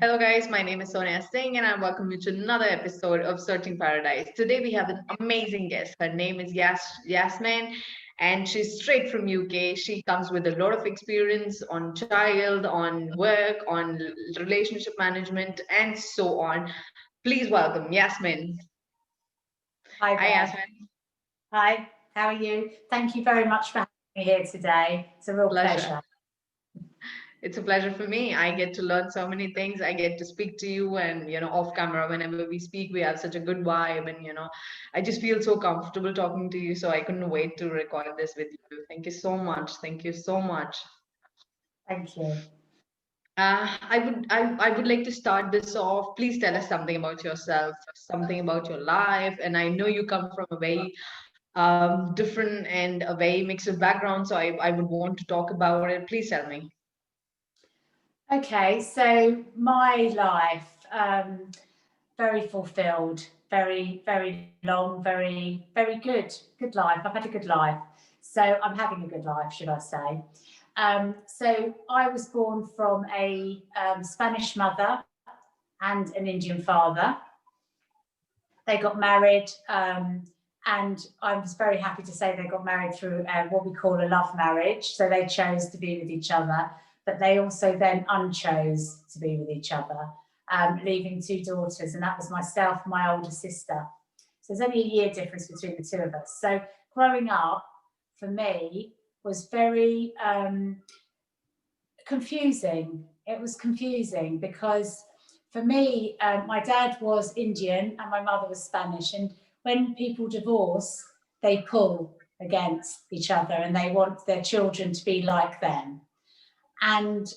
Hello, guys. My name is Sonia Singh, and I welcome you to another episode of Searching Paradise. Today, we have an amazing guest. Her name is Yasmine, and she's straight from UK. She comes with a lot of experience on child, on work, on relationship management, and so on. Please welcome Yasmine. Hi Hi, there. Yasmine. Hi, how are you? Thank you very much for having me here today. It's a real Pleasure. pleasure. It's a pleasure for me. I get to learn so many things. I get to speak to you, and off camera, whenever we speak, we have such a good vibe, and I just feel so comfortable talking to you. So I couldn't wait to record this with you. Thank you so much. Thank you so much. Thank you. I would like to start this off. Please tell us something about yourself, something about your life. And I know you come from a very different and a very mixed background, so I would want to talk about it. Please tell me. Okay, so my life, very fulfilled, very long, very good life. I've had a good life. So I'm having a good life, should I say. So I was born from a Spanish mother and an Indian father. They got married, and I was very happy to say they got married through what we call a love marriage. So they chose to be with each other, but they also then unchose to be with each other, leaving two daughters, and that was myself and my older sister. So there's only a year difference between the two of us. So growing up for me was very confusing. It was confusing because for me, my dad was Indian and my mother was Spanish. And when people divorce, they pull against each other and they want their children to be like them. And,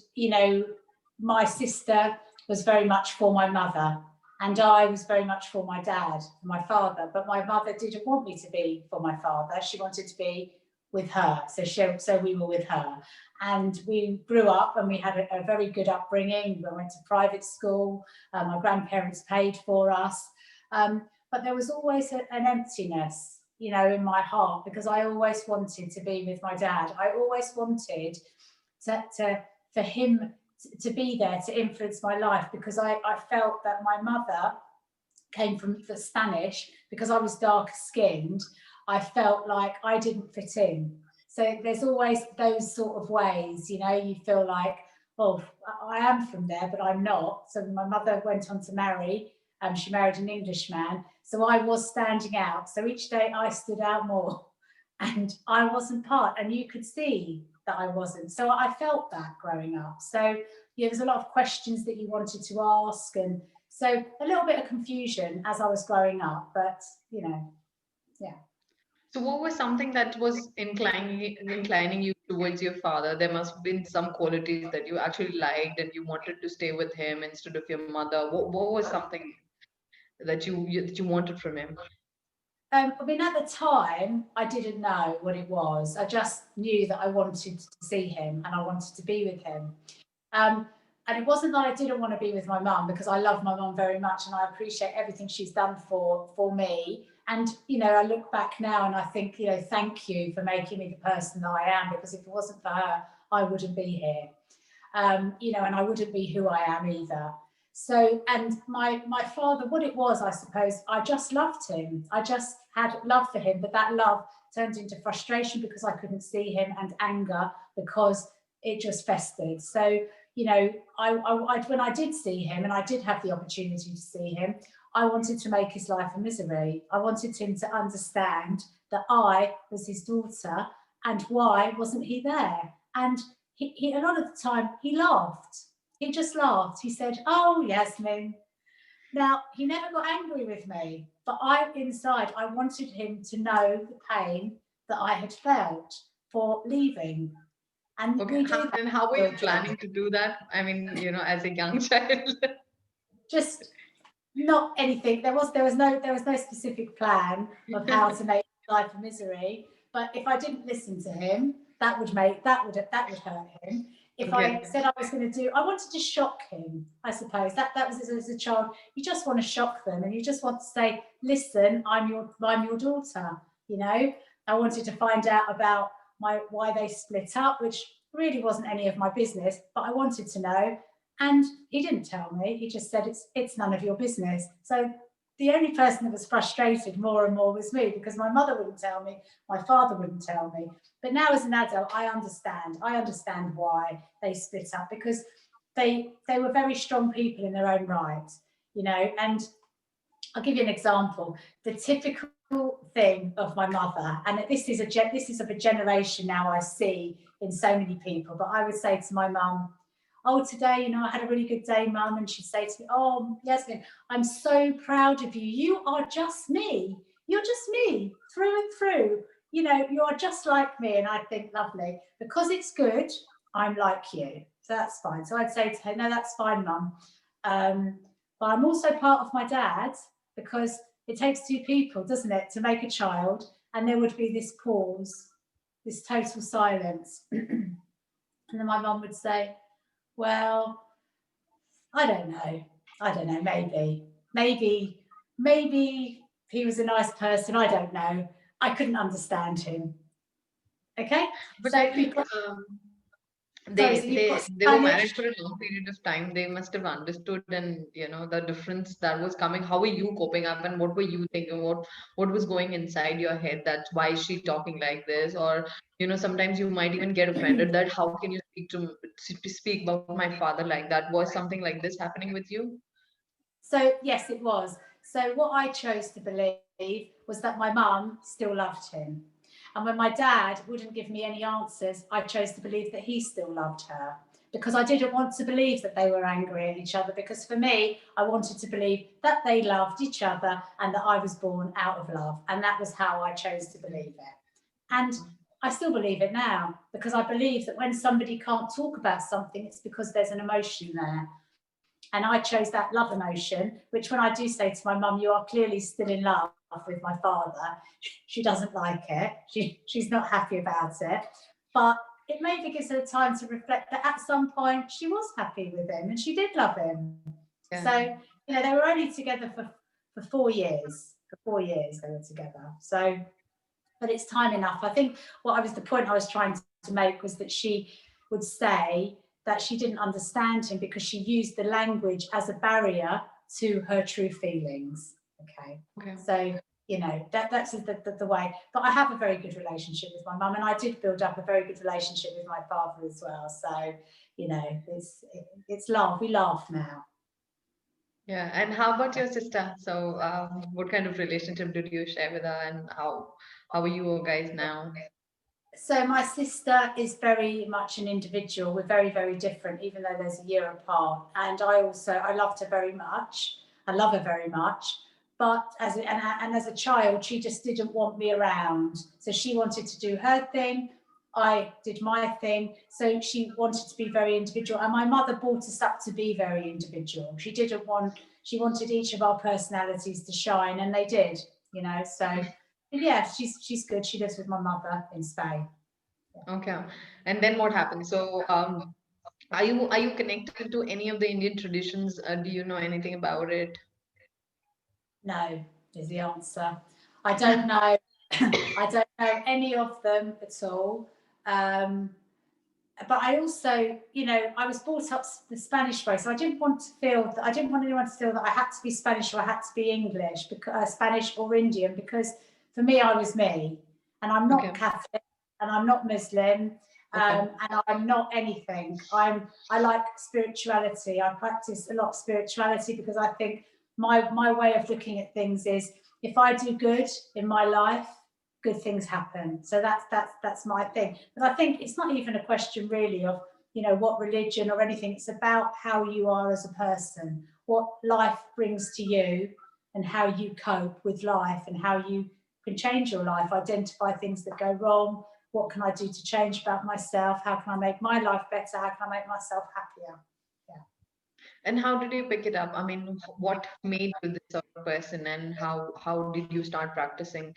my sister was very much for my mother, and I was very much for my dad, my father. But my mother didn't want me to be for my father. She wanted to be with her. So we were with her. And we grew up and we had a very good upbringing. We went to private school. My grandparents paid for us. But there was always an emptiness, in my heart, because I always wanted to be with my dad. I always wanted for him to be there to influence my life, because I felt that my mother came from the Spanish. Because I was darker skinned, I felt like I didn't fit in. So there's always those sort of ways, you feel like, oh, I am from there, but I'm not. So my mother went on to marry, she married an Englishman. So I was standing out. So each day I stood out more and I wasn't part, and you could see that I wasn't. So I felt that growing up. So yeah, there's a lot of questions that you wanted to ask, and so a little bit of confusion as I was growing up, but yeah. So, what was something that was inclining you towards your father? There must have been some qualities that you actually liked and you wanted to stay with him instead of your mother. What was something that you wanted from him? I mean, at the time, I didn't know what it was. I just knew that I wanted to see him and I wanted to be with him. Um, and it wasn't that I didn't want to be with my mum, because I love my mum very much and I appreciate everything she's done for me. And I look back now and I think, thank you for making me the person that I am, because if it wasn't for her, I wouldn't be here. And I wouldn't be who I am either. So, and my father, what it was, I suppose, I just loved him. I just had love for him, but that love turned into frustration because I couldn't see him, and anger because it just festered. So, when I did see him, and I did have the opportunity to see him, I wanted to make his life a misery. I wanted him to understand that I was his daughter, and why wasn't he there? And he a lot of the time he laughed. He just laughed. He said, "Oh, Yasmin." Now he never got angry with me, but inside I wanted him to know the pain that I had felt for leaving. And Okay, we do that and how were with you children. planning to do that? I mean, as a young child. Just not anything. There was no specific plan of how to make life a misery. But if I didn't listen to him, that would hurt him. If I Okay. said I was going to do, I wanted to shock him. I suppose that was as a child. You just want to shock them, and you just want to say, "Listen, I'm your daughter." You know, I wanted to find out about why they split up, which really wasn't any of my business, but I wanted to know. And he didn't tell me. He just said, it's none of your business. So the only person that was frustrated more and more was me, because my mother wouldn't tell me, my father wouldn't tell me. But now as an adult, I understand. I understand why they split up, because they were very strong people in their own right, you know. And I'll give you an example. The typical thing of my mother, and this is of a generation now I see in so many people, but I would say to my mum, oh, today, you know, I had a really good day, Mum. And she'd say to me, oh, Yasmine, I'm so proud of you. You are just me. You're just me through and through. You know, you are just like me. And I think, lovely. Because it's good, I'm like you. So that's fine. So I'd say to her, no, that's fine, Mum. But I'm also part of my dad, because it takes two people, doesn't it, to make a child. And there would be this pause, this total silence. And then my mum would say, well, I don't know, maybe he was a nice person. I don't know. I couldn't understand him. Okay? But So I think you've got, sorry, so they you've got they were married Spanish. for a long period of time. They must have understood, and the difference that was coming. How were you coping up, and what were you thinking? What was going inside your head? That's why is she talking like this? Or sometimes you might even get offended that how can you speak about my father like that? Was something like this happening with you? So yes, it was. So what I chose to believe was that my mum still loved him. And when my dad wouldn't give me any answers, I chose to believe that he still loved her, because I didn't want to believe that they were angry at each other, because for me, I wanted to believe that they loved each other and that I was born out of love. And that was how I chose to believe it. And I still believe it now, because I believe that when somebody can't talk about something, it's because there's an emotion there. And I chose that love emotion, which when I do say to my mum, you are clearly still in love with my father, she doesn't like it. She's not happy about it. But it maybe gives her time to reflect that at some point she was happy with him and she did love him. Yeah. So, they were only together for 4 years. For 4 years they were together. So, but it's time enough. I think the point I was trying to make was that she would say that she didn't understand him because she used the language as a barrier to her true feelings. Okay. So, that's the way. But I have a very good relationship with my mum, and I did build up a very good relationship with my father as well. So, it's love. We laugh now. Yeah. And how about your sister? So, what kind of relationship did you share with her, and how are you guys now? So my sister is very much an individual. We're very, very different, even though there's a year apart. And I loved her very much. I love her very much. But as a child, she just didn't want me around. So she wanted to do her thing. I did my thing. So she wanted to be very individual. And my mother brought us up to be very individual. She wanted each of our personalities to shine, and they did, So yeah, she's good. She lives with my mother in Spain. Okay. And then what happened? So, are you connected to any of the Indian traditions? Do you know anything about it? No, is the answer. I don't know. I don't know any of them at all. But I also, I was brought up the Spanish way, so I didn't want anyone to feel that I had to be Spanish or I had to be English, because Spanish or Indian, because for me, I was me, and I'm not Okay. Catholic, and I'm not Muslim, and I'm not anything. I like spirituality. I practice a lot of spirituality because I think my way of looking at things is, if I do good in my life, good things happen. So that's my thing. But I think it's not even a question really of what religion or anything. It's about how you are as a person, what life brings to you, and how you cope with life, and how you can change your life, identify things that go wrong. What can I do to change about myself? How can I make my life better? How can I make myself happier? And how did you pick it up? I mean, what made you this sort of person, and how did you start practicing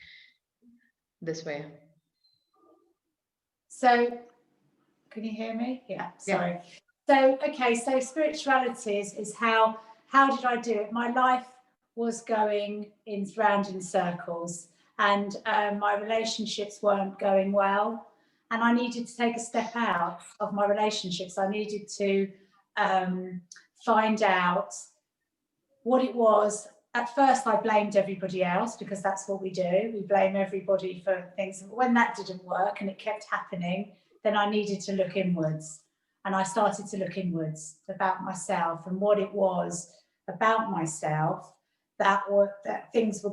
this way? So, can you hear me? Yeah, Yeah. sorry. So, okay, so spirituality is how did I do it? My life was going round in circles, and my relationships weren't going well, and I needed to take a step out of my relationships. I needed to find out what it was. At first, I blamed everybody else because that's what we do. We blame everybody for things. When that didn't work and it kept happening, then I needed to look inwards. And I started to look inwards about myself and what it was about myself that things were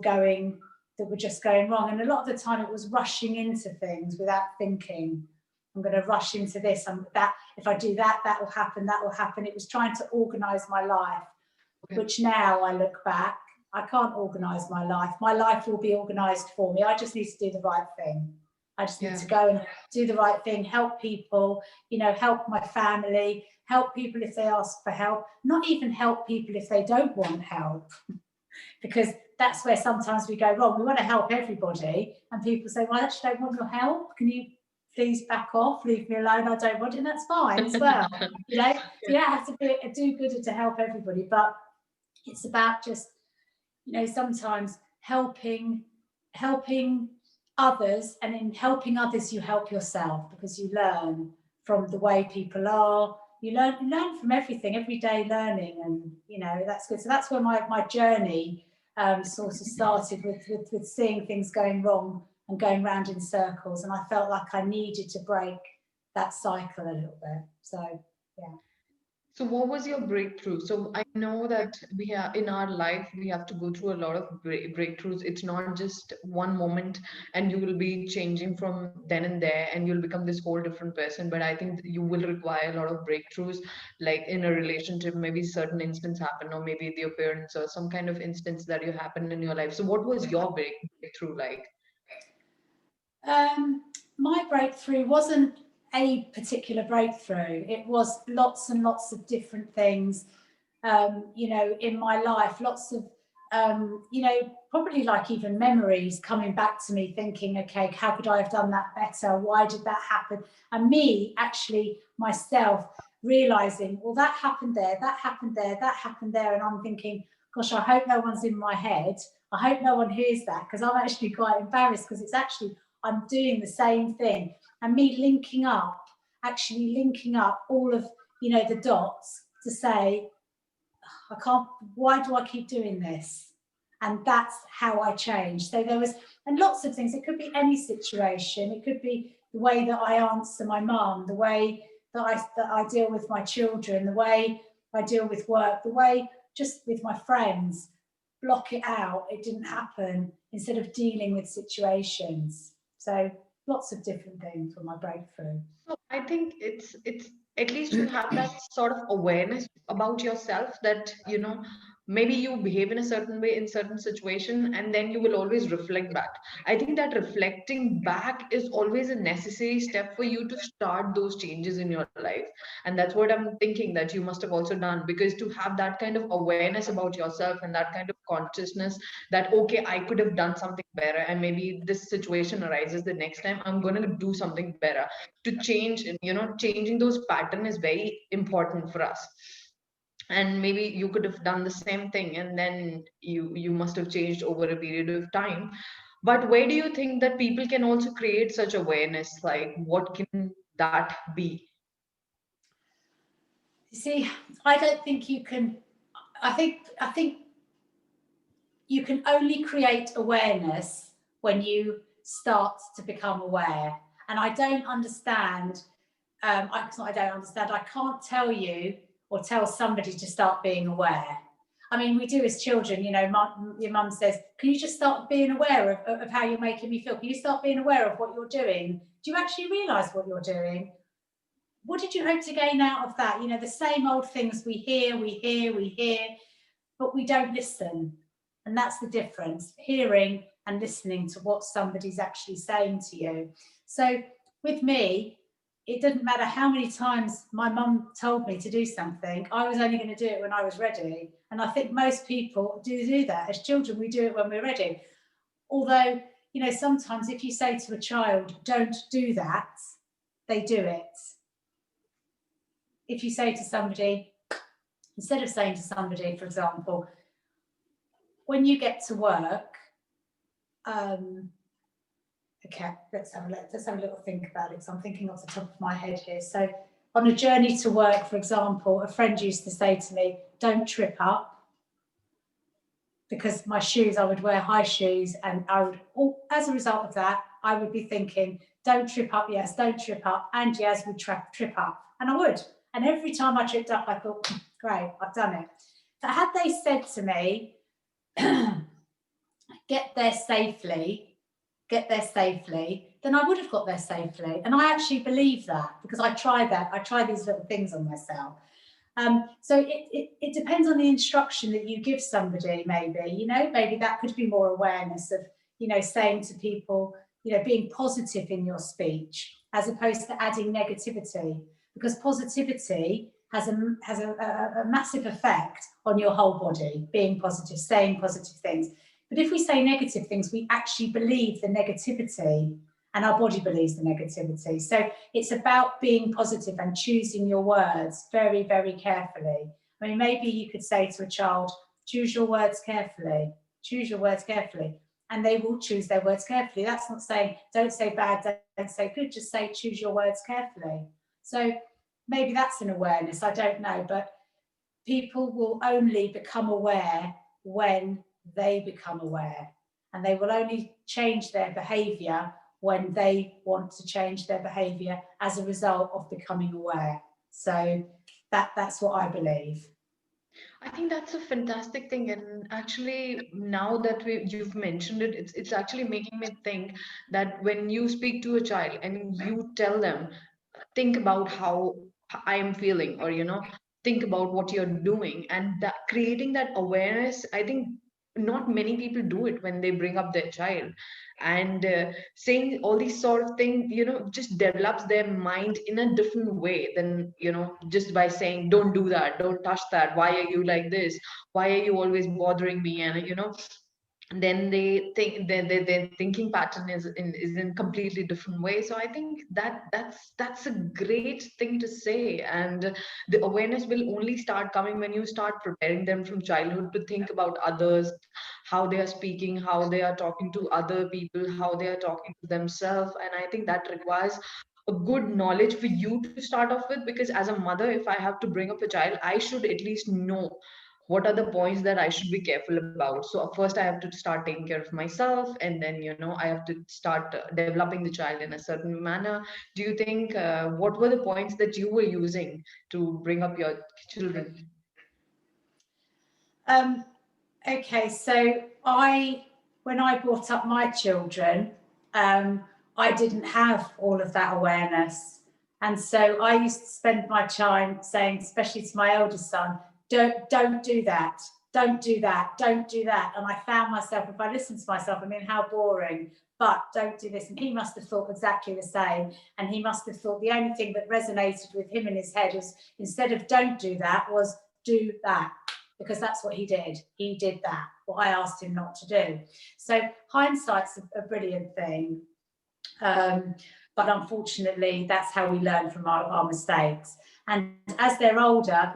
just going wrong. And a lot of the time it was rushing into things without thinking. I'm going to rush into this, that. If I do that, that will happen, that will happen. It was trying to organise my life, which now I look back, I can't organise my life. My life will be organised for me. I just need to do the right thing. I just need to go and do the right thing, help people, help my family, help people if they ask for help, not even help people if they don't want help, because that's where sometimes we go wrong. We want to help everybody and people say, well, I actually don't want your help. Can you please back off, leave me alone, I don't want it, and that's fine as well. You don't have to be a do-gooder to help everybody, but it's about just, sometimes helping others, and in helping others you help yourself, because you learn from the way people are. You learn from everything, everyday learning, and that's good. So that's where my journey sort of started with seeing things going wrong and going round in circles, and I felt like I needed to break that cycle a little bit. So yeah. So what was your breakthrough? So I know that we are in our life, we have to go through a lot of breakthroughs. It's not just one moment and you will be changing from then and there and you'll become this whole different person. But I think you will require a lot of breakthroughs, like in a relationship, maybe certain instance happen, or maybe the appearance or some kind of instance that you happened in your life. So what was your breakthrough like? My breakthrough wasn't a particular breakthrough. It was lots and lots of different things, in my life. Lots of, probably like even memories coming back to me, thinking, okay, how could I have done that better? Why did that happen? And me actually myself realizing, well, that happened there, that happened there, that happened there. And I'm thinking, gosh, I hope no one's in my head. I hope no one hears that, because I'm actually quite embarrassed, because it's actually, I'm doing the same thing. And me linking up all of, the dots to say, I can't, why do I keep doing this? And that's how I changed. So there was, and lots of things, it could be any situation. It could be the way that I answer my mum, the way that I deal with my children, the way I deal with work, the way just with my friends. Block it out, it didn't happen, instead of dealing with situations. So lots of different things for my breakthrough. So I think it's at least you have that sort of awareness about yourself that maybe you behave in a certain way in certain situation, and then you will always reflect back. I think that reflecting back is always a necessary step for you to start those changes in your life, and that's what I'm thinking that you must have also done, because to have that kind of awareness about yourself and that kind of consciousness that okay, I could have done something better, and maybe this situation arises the next time, I'm going to do something better to change. Changing those pattern is very important for us, and maybe you could have done the same thing, and then you must have changed over a period of time. But where do you think that people can also create such awareness? Like what can that be? You see, I don't think you can. I think you can only create awareness when you start to become aware. And I don't understand. I don't understand. I can't tell you or tell somebody to start being aware. I mean, we do as children, your mum says, can you just start being aware of how you're making me feel? Can you start being aware of what you're doing? Do you actually realise what you're doing? What did you hope to gain out of that? The same old things we hear, but we don't listen. And that's the difference, hearing and listening to what somebody's actually saying to you. So with me, it didn't matter how many times my mum told me to do something, I was only going to do it when I was ready. And I think most people do that. As children, we do it when we're ready. Although, sometimes if you say to a child, don't do that, they do it. If you say to somebody, instead of saying to somebody, for example, when you get to work, okay, let's have a little think about it. So I'm thinking off the top of my head here. So on a journey to work, for example, a friend used to say to me, don't trip up, because my shoes, I would wear high shoes, and I would, as a result of that, I would be thinking, don't trip up, yes, don't trip up, and Yas would trip up, and I would. And every time I tripped up, I thought, great, I've done it. But had they said to me, get there safely, then I would have got there safely. And I actually believe that, because I tried that. I tried these little things on myself. So it depends on the instruction that you give somebody, maybe, you know, maybe that could be more awareness of, you know, saying to people, you know, being positive in your speech, as opposed to adding negativity, because positivity has a massive effect on your whole body, being positive, saying positive things. But if we say negative things, we actually believe the negativity, and our body believes the negativity. So it's about being positive and choosing your words very, very carefully. I mean, maybe you could say to a child, choose your words carefully, choose your words carefully, and they will choose their words carefully. That's not saying, don't say bad, don't say good, just say, choose your words carefully. So maybe that's an awareness, I don't know, but people will only become aware when they become aware, and they will only change their behaviour when they want to change their behaviour as a result of becoming aware. So that's what I believe. I think that's a fantastic thing, and actually, now that you've mentioned it, it's actually making me think that when you speak to a child and you tell them, think about how I am feeling, or think about what you're doing, and that creating that awareness. I think not many people do it when they bring up their child, and saying all these sort of things, just develops their mind in a different way than just by saying, don't do that, don't touch that, why are you like this, why are you always bothering me, and then they think their thinking pattern is in completely different way. So I think that's a great thing to say, and the awareness will only start coming when you start preparing them from childhood to think about others, how they are speaking, how they are talking to other people, how they are talking to themselves. And I think that requires a good knowledge for you to start off with, because as a mother, if I have to bring up a child, I should at least know what are the points that I should be careful about. So first I have to start taking care of myself, and then I have to start developing the child in a certain manner. Do you think what were the points that you were using to bring up your children? Okay, so when I brought up my children, I didn't have all of that awareness. And so I used to spend my time saying, especially to my eldest son, don't do that, don't do that, don't do that. And I found myself, if I listened to myself, I mean, how boring, but don't do this. And he must have thought exactly the same. And he must have thought the only thing that resonated with him in his head was, instead of don't do that, was do that, because that's what he did. He did that, what I asked him not to do. So hindsight's a brilliant thing. But unfortunately, that's how we learn from our mistakes. And as they're older,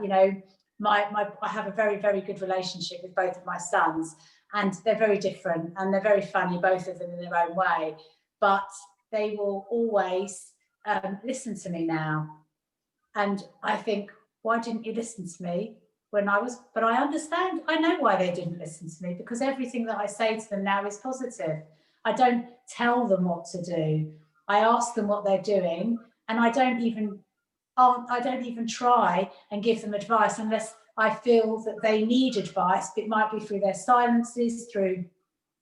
I have a very, very good relationship with both of my sons, and they're very different and they're very funny, both of them in their own way. But they will always listen to me now. And I think, why didn't you listen to me when but I understand, I know why they didn't listen to me, because everything that I say to them now is positive. I don't tell them what to do. I ask them what they're doing, and I don't even try and give them advice unless I feel that they need advice. It might be through their silences, through,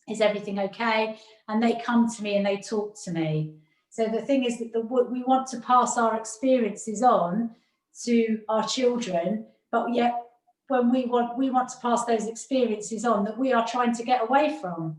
is everything okay? And they come to me and they talk to me. So the thing is that we want to pass our experiences on to our children, but yet when we want to pass those experiences on that we are trying to get away from,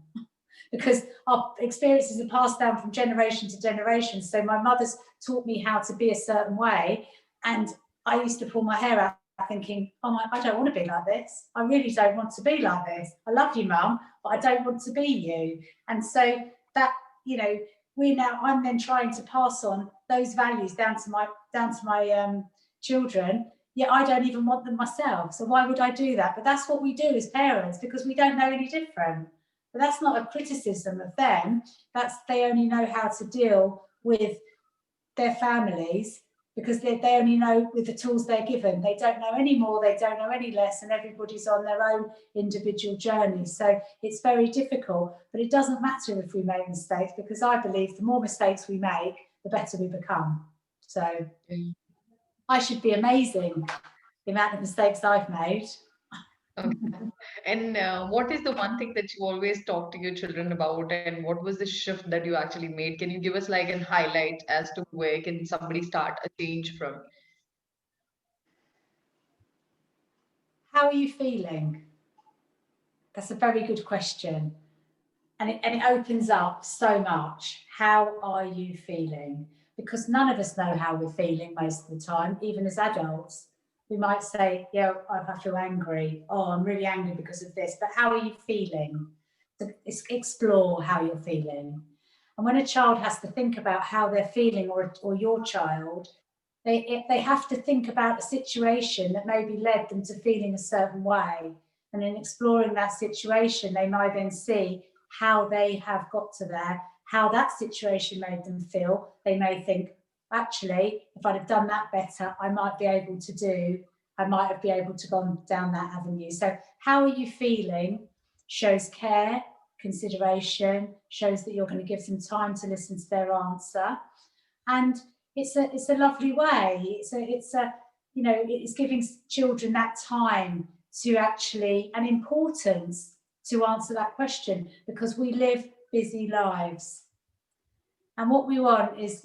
because our experiences are passed down from generation to generation. So my mother's taught me how to be a certain way, and I used to pull my hair out thinking, I don't want to be like this. I really don't want to be like this. I love you, Mum, but I don't want to be you. And so that, I'm then trying to pass on those values down to my children, yet I don't even want them myself. So why would I do that? But that's what we do as parents, because we don't know any different. But that's not a criticism of them. They only know how to deal with their families because they only know with the tools they're given. They don't know any more, they don't know any less, and everybody's on their own individual journey. So it's very difficult, but it doesn't matter if we make mistakes, because I believe the more mistakes we make, the better we become. So I should be amazing, the amount of mistakes I've made. Okay. And what is the one thing that you always talk to your children about, and what was the shift that you actually made? Can you give us like an highlight as to where can somebody start a change from? How are you feeling? That's a very good question. And it opens up so much. How are you feeling? Because none of us know how we're feeling most of the time, even as adults. We might say, yeah, I feel angry. Oh, I'm really angry because of this. But how are you feeling? So explore how you're feeling. And when a child has to think about how they're feeling, or your child, they have to think about a situation that maybe led them to feeling a certain way. And in exploring that situation, they might then see how they have got to there, how that situation made them feel. They may think, actually, if I'd have done that better, I might be able to go down that avenue. So how are you feeling shows care, consideration, shows that you're going to give them time to listen to their answer. And it's a lovely way. It's giving children that time to actually, and importance to answer that question, because we live busy lives. And what we want is,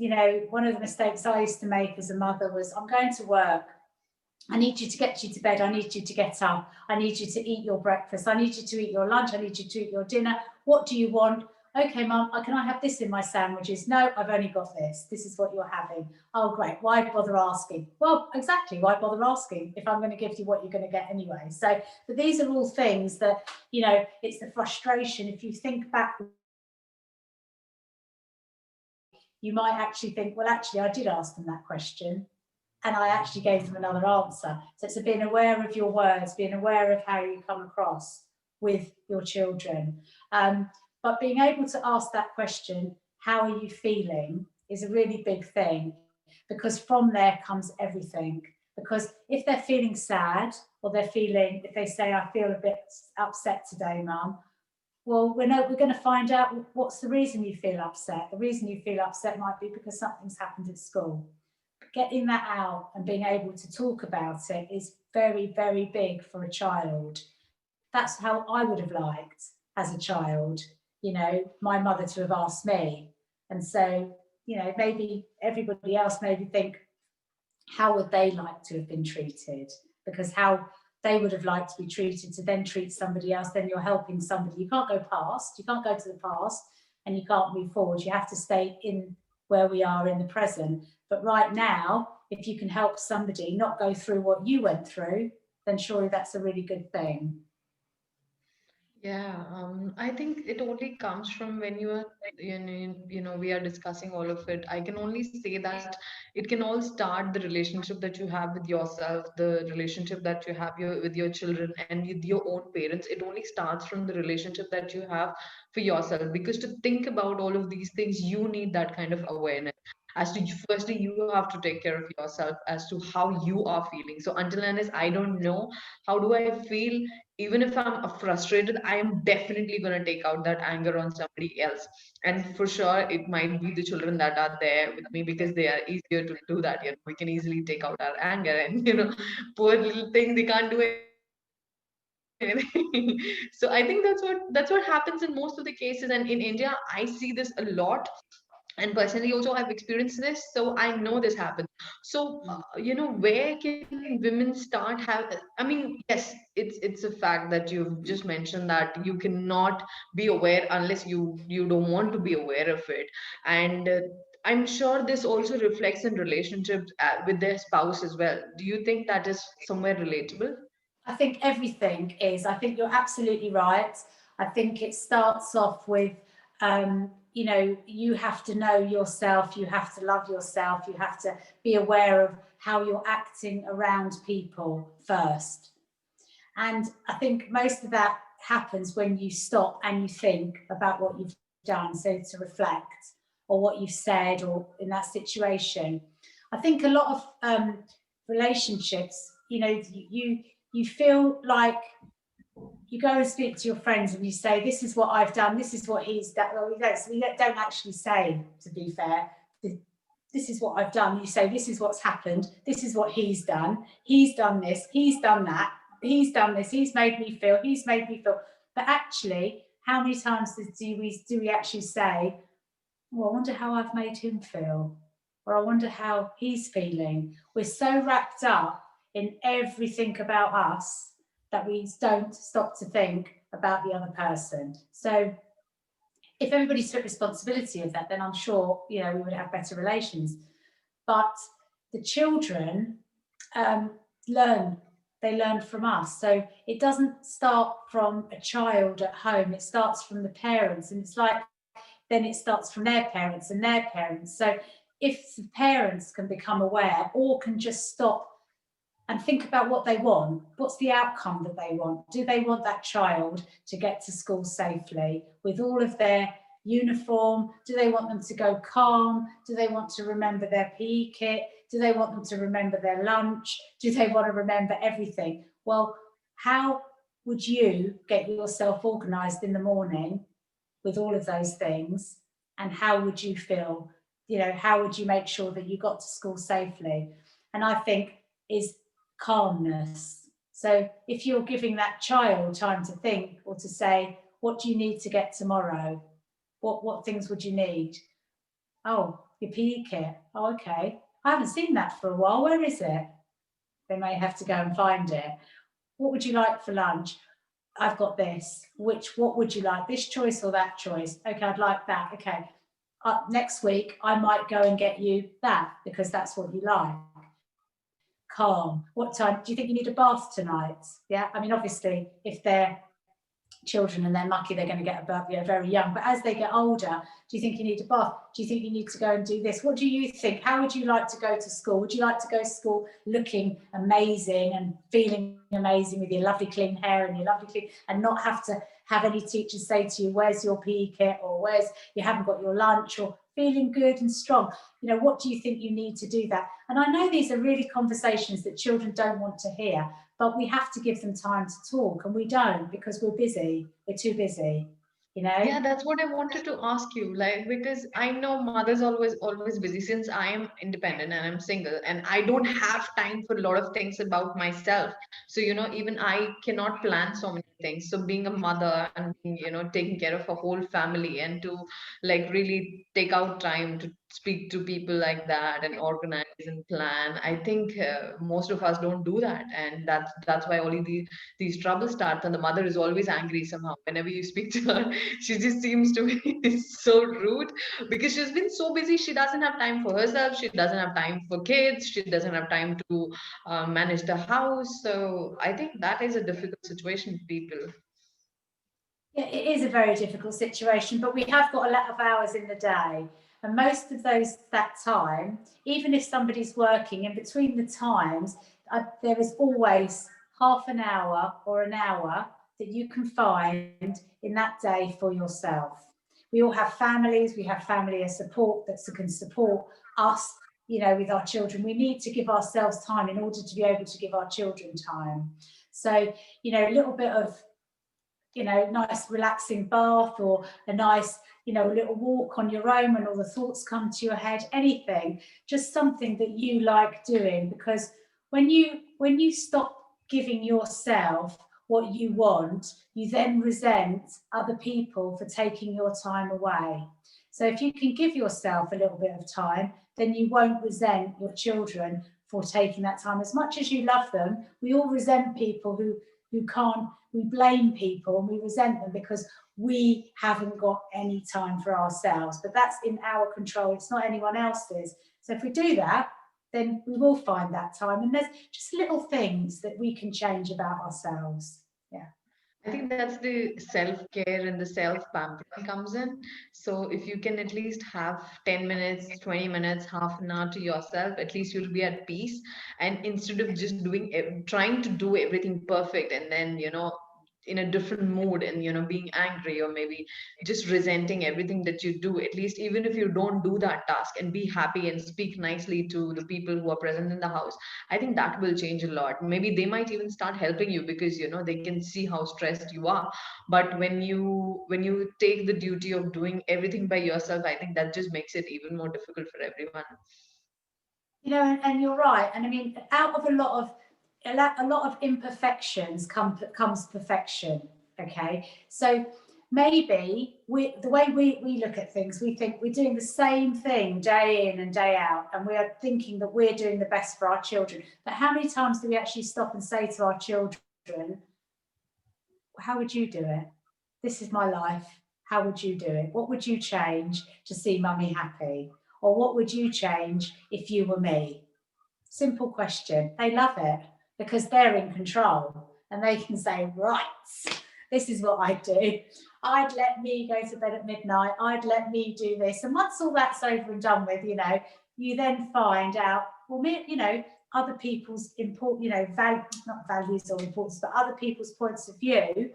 one of the mistakes I used to make as a mother was, I'm going to work. I need you to get you to bed. I need you to get up. I need you to eat your breakfast. I need you to eat your lunch. I need you to eat your dinner. What do you want? Okay, Mum, can I have this in my sandwiches? No, I've only got this. This is what you're having. Oh, great. Why bother asking? Well, exactly. Why bother asking if I'm going to give you what you're going to get anyway? So, but these are all things that, it's the frustration. If you think back, you might actually think, well, actually, I did ask them that question, and I actually gave them another answer. So it's being aware of your words, being aware of how you come across with your children. But being able to ask that question, how are you feeling, is a really big thing, because from there comes everything. Because if they're feeling sad, or if they say, I feel a bit upset today, Mum, well, we're going to find out what's the reason you feel upset. The reason you feel upset might be because something's happened at school. Getting that out and being able to talk about it is very, very big for a child. That's how I would have liked as a child, my mother to have asked me. And so, maybe everybody else maybe think, how would they like to have been treated? Because how they would have liked to be treated, to then treat somebody else, then you're helping somebody. You can't go past, you can't go to the past, and you can't move forward. You have to stay in where we are in the present. But right now, if you can help somebody not go through what you went through, then surely that's a really good thing. Yeah, I think it only comes from when we are discussing all of it. I can only say that it can all start the relationship that you have with yourself, the relationship that you have with your children and with your own parents. It only starts from the relationship that you have for yourself. Because to think about all of these things, you need that kind of awareness. As to firstly, you have to take care of yourself as to how you are feeling. So until and unless I don't know how do I feel, even if I'm frustrated, I am definitely going to take out that anger on somebody else. And for sure, it might be the children that are there with me, because they are easier to do that. We can easily take out our anger, and poor little thing, they can't do anything. So I think that's what happens in most of the cases. And in India, I see this a lot. And personally also I've experienced this, so I know this happens. So where can women start I mean, yes, it's a fact that you've just mentioned that you cannot be aware unless you don't want to be aware of it. And I'm sure this also reflects in relationships with their spouse as well. Do you think that is somewhere relatable? I think everything is. I think you're absolutely right. I think it starts off with, you have to know yourself, you have to love yourself, you have to be aware of how you're acting around people first. And I think most of that happens when you stop and you think about what you've done, so to reflect, or what you've said, or in that situation. I think a lot of relationships, you feel like you go and speak to your friends and you say, "This is what I've done. This is what he's done." Well, we don't actually say, to be fair, this is what I've done. You say, "This is what's happened. This is what he's done. He's done this. He's done that. He's done this. He's made me feel. He's made me feel." But actually, how many times do we actually say, "Well, I wonder how I've made him feel," or "I wonder how he's feeling"? We're so wrapped up in everything about us that we don't stop to think about the other person. So if everybody took responsibility of that, then I'm sure we would have better relations. But the children um, learn; they learn from us. So it doesn't start from a child at home; it starts from the parents, and it's like then it starts from their parents and their parents. So if the parents can become aware or can just stop and think about what they want. What's the outcome that they want? Do they want that child to get to school safely with all of their uniform? Do they want them to go calm? Do they want to remember their PE kit? Do they want them to remember their lunch? Do they want to remember everything? Well, how would you get yourself organised in the morning with all of those things? And how would you feel? How would you make sure that you got to school safely? And I think is calmness. So if you're giving that child time to think or to say, what do you need to get tomorrow? What things would you need? Oh, your PE kit. Oh, okay. I haven't seen that for a while. Where is it? They may have to go and find it. What would you like for lunch? I've got this. What would you like? This choice or that choice? Okay, I'd like that. Okay. Next week, I might go and get you that because that's what you like. Calm. What time do you think you need a bath tonight? Yeah, I mean, obviously, if they're children and they're mucky, they're going to get a bath, very young. But as they get older, do you think you need a bath? Do you think you need to go and do this? What do you think? How would you like to go to school? Would you like to go to school looking amazing and feeling amazing with your lovely clean hair and your lovely clean, and not have to have any teachers say to you, "Where's your PE kit?" or "Where's you haven't got your lunch?" or feeling good and strong? What do you think you need to do that? And I know these are really conversations that children don't want to hear, but we have to give them time to talk, and we don't because we're busy. We're too busy, Yeah, that's what I wanted to ask you. Like, because I know mother's always busy since I am independent and I'm single and I don't have time for a lot of things about myself. So, even I cannot plan so many things. So being a mother and being, taking care of a whole family and to like really take out time to speak to people like that and organize and plan. I think most of us don't do that, and that's why only these troubles start. And the mother is always angry somehow whenever you speak to her. She just seems to be so rude because she's been so busy. She doesn't have time for herself. She doesn't have time for kids. She doesn't have time to manage the house. So I think that is a difficult situation for people. Yeah, it is a very difficult situation, but we have got a lot of hours in the day. And most of that time, even if somebody's working, in between the times, there is always half an hour or an hour that you can find in that day for yourself. We all have families, we have family as support that can support us, with our children. We need to give ourselves time in order to be able to give our children time. So, a little bit of nice relaxing bath or a nice, a little walk on your own when all the thoughts come to your head, anything, just something that you like doing. Because when you stop giving yourself what you want, you then resent other people for taking your time away. So if you can give yourself a little bit of time, then you won't resent your children for taking that time. As much as you love them, we all resent people who can't. We blame people and we resent them because we haven't got any time for ourselves. But that's in our control. It's not anyone else's. So if we do that, then we will find that time. And there's just little things that we can change about ourselves. Yeah. I think that's the self-care and the self-pampering comes in. So if you can at least have 10 minutes, 20 minutes, half an hour to yourself, at least you'll be at peace. And instead of just trying to do everything perfect and then, in a different mood and being angry or maybe just resenting everything that you do, at least even if you don't do that task and be happy and speak nicely to the people who are present in the house, I think that will change a lot. Maybe they might even start helping you because they can see how stressed you are. But when you take the duty of doing everything by yourself, I think that just makes it even more difficult for everyone. And you're right. And I mean, out of a lot of imperfections comes perfection. Okay, so maybe the way we look at things, we think we're doing the same thing day in and day out, and we are thinking that we're doing the best for our children. But how many times do we actually stop and say to our children, how would you do it? This is my life. How would you do it? What would you change to see mummy happy? Or what would you change if you were me? Simple question. They love it because they're in control and they can say, right, this is what I'd do. I'd let me go to bed at midnight. I'd let me do this. And once all that's over and done with, you then find out, well, other people's not values or importance, but other people's points of view.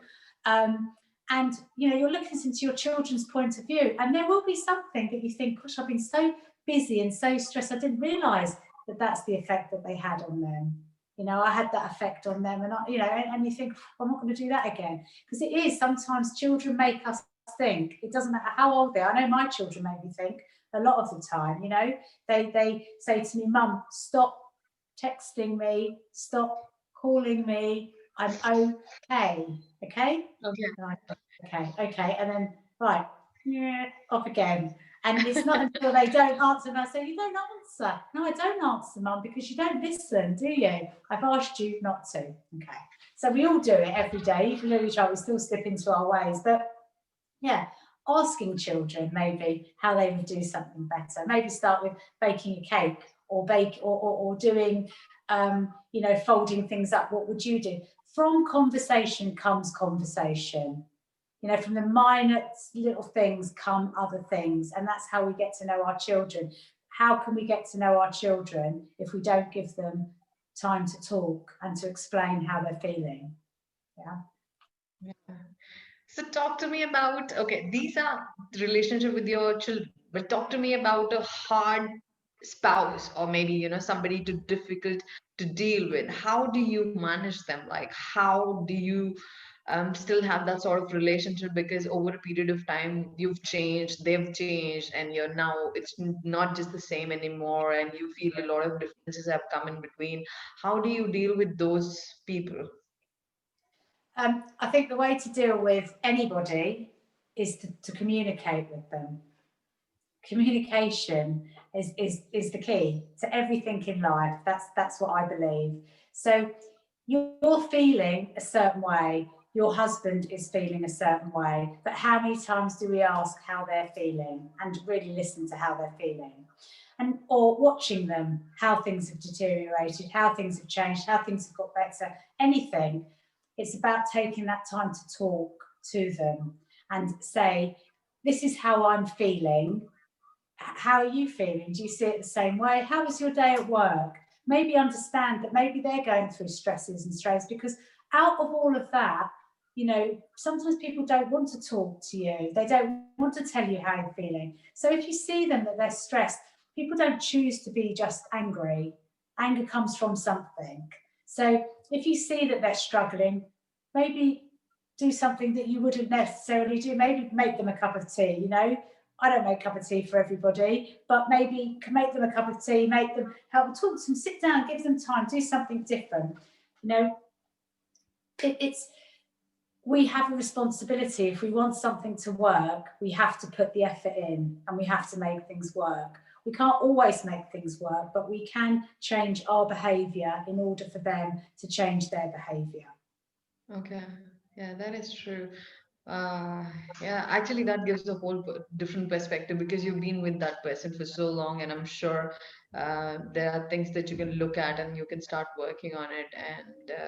And you're looking into your children's point of view, and there will be something that you think, gosh, I've been so busy and so stressed, I didn't realise that that's the effect that they had on them. I had that effect on them, and and you think, I'm not going to do that again, because it is sometimes children make us think. It doesn't matter how old they are. I know my children make me think a lot of the time. They say to me, Mum, stop texting me, stop calling me. I'm okay. Okay. Okay. And then right, yeah, off again. And it's not until they don't answer and I say, you don't answer. No, I don't answer, Mum, because you don't listen, do you? I've asked you not to. Okay. So we all do it every day. Even though we try, we still slip into our ways. But yeah, asking children maybe how they would do something better. Maybe start with baking a cake or doing, folding things up. What would you do? From conversation comes conversation. From the minor little things come other things, and that's how we get to know our children. How can we get to know our children if we don't give them time to talk and to explain how they're feeling? Yeah. So talk to me about, okay, these are the relationship with your children, but talk to me about a hard spouse or maybe, somebody too difficult to deal with. How do you manage them? Like, how do you still have that sort of relationship? Because over a period of time, you've changed, they've changed, and you're now, it's not just the same anymore, and you feel a lot of differences have come in between. How do you deal with those people? I think the way to deal with anybody is to communicate with them. Communication is the key to everything in life. That's what I believe. So you're feeling a certain way, your husband is feeling a certain way, but how many times do we ask how they're feeling and really listen to how they're feeling? And or watching them, how things have deteriorated, how things have changed, how things have got better, anything. It's about taking that time to talk to them and say, this is how I'm feeling. How are you feeling? Do you see it the same way? How was your day at work? Maybe understand that maybe they're going through stresses and strains, because out of all of that, sometimes people don't want to talk to you. They don't want to tell you how you're feeling. So if you see them that they're stressed, people don't choose to be just angry. Anger comes from something. So if you see that they're struggling, maybe do something that you wouldn't necessarily do. Maybe make them a cup of tea, I don't make a cup of tea for everybody, but maybe can make them a cup of tea, make them help talk to them, sit down, give them time, do something different. It's we have a responsibility. If we want something to work, we have to put the effort in and we have to make things work. We can't always make things work, but we can change our behaviour in order for them to change their behaviour. Okay. Yeah, that is true. Uh, yeah, actually, that gives a whole different perspective because you've been with that person for so long, and I'm sure there are things that you can look at and you can start working on it. And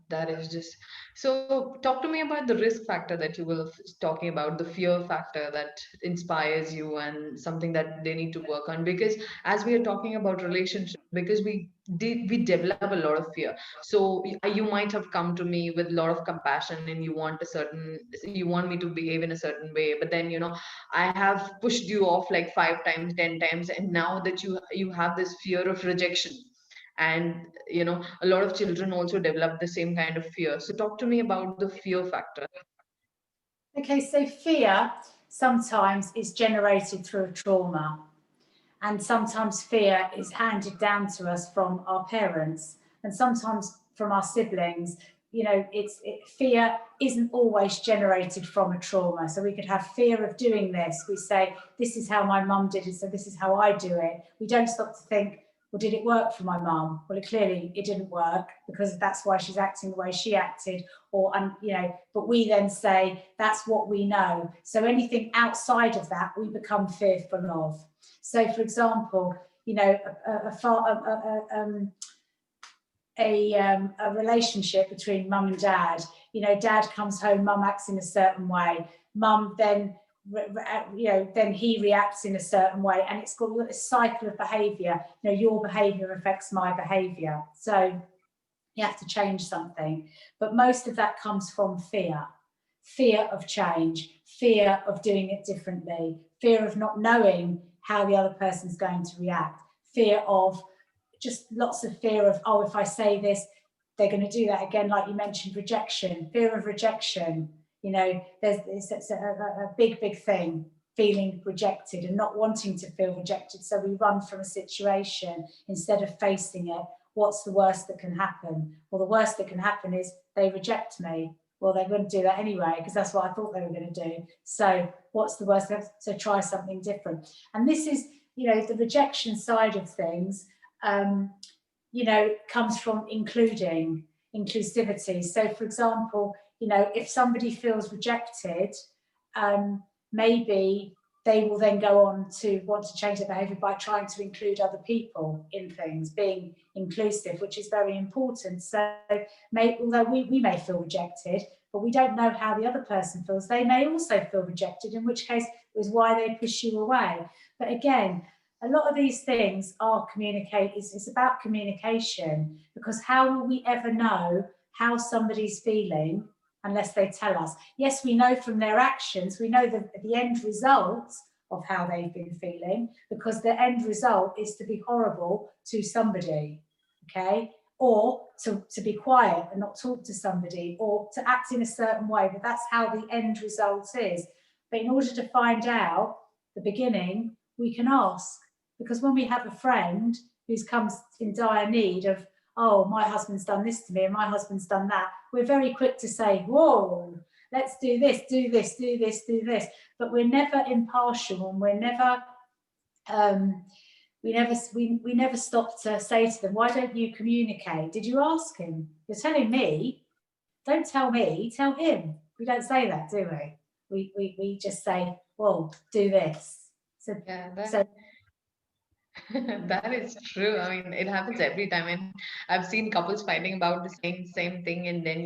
that is just so. Talk to me about the risk factor that you were talking about, the fear factor that inspires you, and something that they need to work on. Because as we are talking about relationship, because we develop a lot of fear. So you might have come to me with a lot of compassion, and you want me to behave in a certain way, but then I have pushed you off like 5 times, 10 times, and now that you have this fear of rejection. And a lot of children also develop the same kind of fear. So talk to me about the fear factor. Okay, so fear sometimes is generated through a trauma, and sometimes fear is handed down to us from our parents, and sometimes from our siblings. Fear isn't always generated from a trauma. So we could have fear of doing this. We say, this is how my mum did it, so this is how I do it. We don't stop to think, well, did it work for my mum? Well, clearly it didn't work, because that's why she's acting the way she acted. But we then say, that's what we know. So anything outside of that, we become fearful of. So, for example, a relationship between mum and dad. Dad comes home, mum acts in a certain way. Mum then, then he reacts in a certain way, and it's got a cycle of behaviour. Your behaviour affects my behaviour. So you have to change something. But most of that comes from fear. Fear of change, fear of doing it differently, fear of not knowing how the other person's going to react, fear of just lots of fear of, oh, if I say this, they're going to do that again, like you mentioned, rejection, fear of rejection. It's a big, big thing, feeling rejected and not wanting to feel rejected. So we run from a situation instead of facing it. What's the worst that can happen? Well, the worst that can happen is they reject me. Well, they're going to do that anyway, because that's what I thought they were going to do. So what's the worst? So try something different. And this is, the rejection side of things, comes from inclusivity. So, for example, if somebody feels rejected, maybe they will then go on to want to change their behaviour by trying to include other people in things, being inclusive, which is very important. So although we may feel rejected, but we don't know how the other person feels, they may also feel rejected, in which case it was why they push you away. But again, a lot of these things are it's about communication, because how will we ever know how somebody's feeling unless they tell us? Yes, we know from their actions, we know the end result of how they've been feeling, because the end result is to be horrible to somebody, okay? Or to be quiet and not talk to somebody, or to act in a certain way, but that's how the end result is. But in order to find out the beginning, we can ask, because when we have a friend who comes in dire need of, oh, my husband's done this to me and my husband's done that, we're very quick to say, whoa, let's do this, do this, do this, do this. But we're never impartial, and we're never, we never stop to say to them, why don't you communicate? Did you ask him? You're telling me, don't tell me, tell him. We don't say that, do we? We just say, well, do this. So, Yeah, that is true. I mean, it happens every time, and I've seen couples fighting about the same thing, and then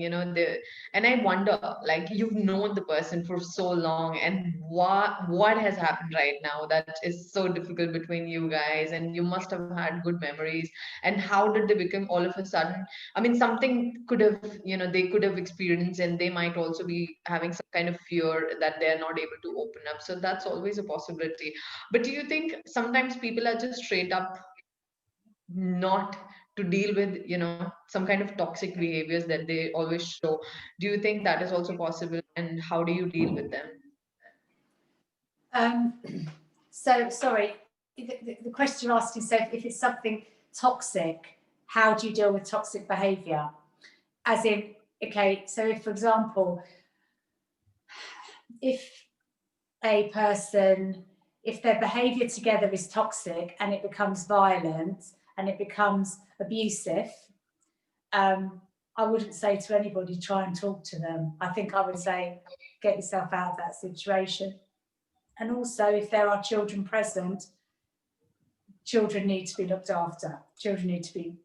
and I wonder, like, you've known the person for so long, and what has happened right now that is so difficult between you guys, and you must have had good memories, and how did they become all of a sudden? I mean, something could have, they could have experienced, and they might also be having some kind of fear that they're not able to open up. So that's always a possibility. But do you think sometimes people are just straight up not to deal with, some kind of toxic behaviors that they always show? Do you think that is also possible, and how do you deal with them? um, so sorry, the question you're asking, so if it's something toxic, how do you deal with toxic behaviour? As in, okay, so if, for example, if a person, if their behaviour together is toxic and it becomes violent and it becomes abusive, I wouldn't say to anybody, try and talk to them. I think I would say, get yourself out of that situation. And also, if there are children present, children need to be looked after. Children need to be